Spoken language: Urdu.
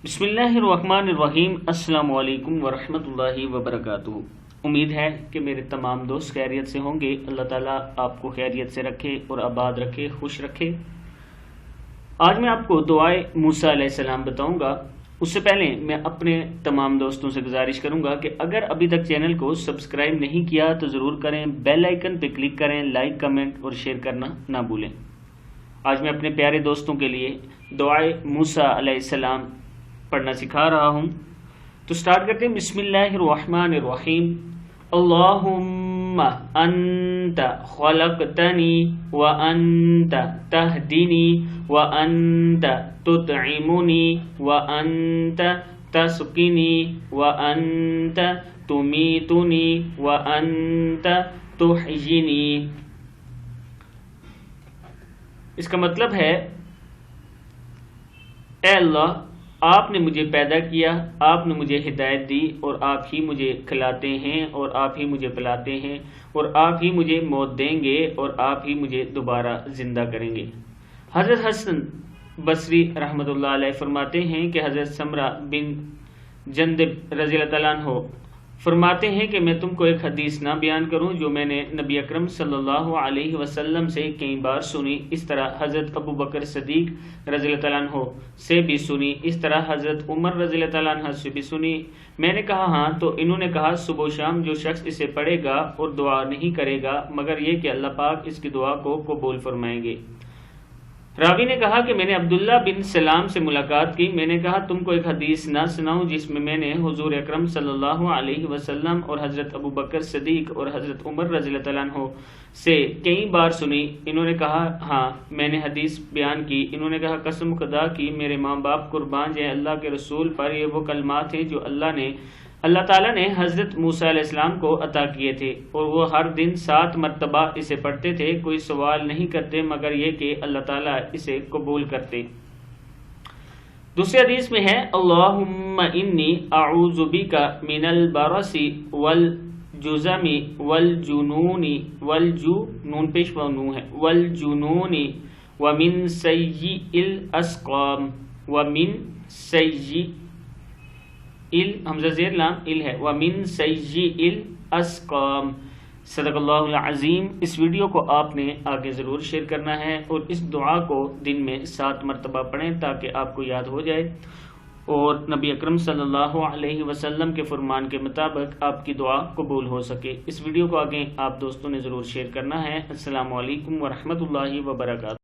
بسم اللہ الرحمن الرحیم۔ السلام علیکم ورحمۃ اللہ وبرکاتہ۔ امید ہے کہ میرے تمام دوست خیریت سے ہوں گے۔ اللہ تعالیٰ آپ کو خیریت سے رکھے اور آباد رکھے، خوش رکھے۔ آج میں آپ کو دعائے موسیٰ علیہ السلام بتاؤں گا۔ اس سے پہلے میں اپنے تمام دوستوں سے گزارش کروں گا کہ اگر ابھی تک چینل کو سبسکرائب نہیں کیا تو ضرور کریں، بیل آئیکن پہ کلک کریں، لائک، کمنٹ اور شیئر کرنا نہ بھولیں۔ آج میں اپنے پیارے دوستوں کے لیے دعائے موسیٰ علیہ السلام پڑھنا سکھا رہا ہوں، تو سٹارٹ کرتے ہیں۔ بسم اللہ الرحمن الرحیم۔ اللہم انت خلقتنی وانت تہدینی وانت تطعمنی وانت تسقنی وانت تمیتنی وانت تحیینی۔ اس کا مطلب ہے، اے اللہ، آپ نے مجھے پیدا کیا، آپ نے مجھے ہدایت دی، اور آپ ہی مجھے کھلاتے ہیں اور آپ ہی مجھے پلاتے ہیں اور آپ ہی مجھے موت دیں گے اور آپ ہی مجھے دوبارہ زندہ کریں گے۔ حضرت حسن بصری رحمۃ اللہ علیہ فرماتے ہیں کہ حضرت سمرہ بن جندب رضی اللہ تعالیٰ عنہ فرماتے ہیں کہ میں تم کو ایک حدیث نہ بیان کروں جو میں نے نبی اکرم صلی اللہ علیہ وسلم سے کئی بار سنی، اس طرح حضرت ابو بکر صدیق رضی اللہ تعالیٰ عنہ سے بھی سنی، اس طرح حضرت عمر رضی اللہ تعالیٰ عنہ سے بھی سنی۔ میں نے کہا ہاں، تو انہوں نے کہا صبح و شام جو شخص اسے پڑھے گا اور دعا نہیں کرے گا مگر یہ کہ اللہ پاک اس کی دعا کو قبول فرمائیں گے۔ راوی نے کہا کہ میں نے عبداللہ بن سلام سے ملاقات کی۔ میں نے کہا تم کو ایک حدیث نہ سناؤں جس میں نے حضور اکرم صلی اللہ علیہ وسلم اور حضرت ابو بکر صدیق اور حضرت عمر رضی اللہ تعالیٰ عنہ سے کئی بار سنی؟ انہوں نے کہا ہاں، میں نے حدیث بیان کی۔ انہوں نے کہا قسم خدا کی میرے ماں باپ قربان جائیں اللہ کے رسول پر، یہ وہ کلمات ہیں جو اللہ تعالیٰ نے حضرت موسیٰ علیہ السلام کو عطا کیے تھے، اور وہ ہر دن 7 مرتبہ اسے پڑھتے تھے، کوئی سوال نہیں کرتے مگر یہ کہ اللہ تعالیٰ اسے قبول کرتے۔ دوسری حدیث میں ہے اللہم انی اعوذ بک من البرص والجزم والجنون والجنون پیشوا نون ہے والجنون ومن سیء الاسقام ومن سیء حمزہ زیر لام ال ہے ومن سیء الاسقام۔ صدق اللہ العظیم۔ اس ویڈیو کو آپ نے آگے ضرور شیئر کرنا ہے اور اس دعا کو دن میں 7 مرتبہ پڑھیں تاکہ آپ کو یاد ہو جائے اور نبی اکرم صلی اللہ علیہ وسلم کے فرمان کے مطابق آپ کی دعا قبول ہو سکے۔ اس ویڈیو کو آگے آپ دوستوں نے ضرور شیئر کرنا ہے۔ السلام علیکم ورحمۃ اللہ وبرکاتہ۔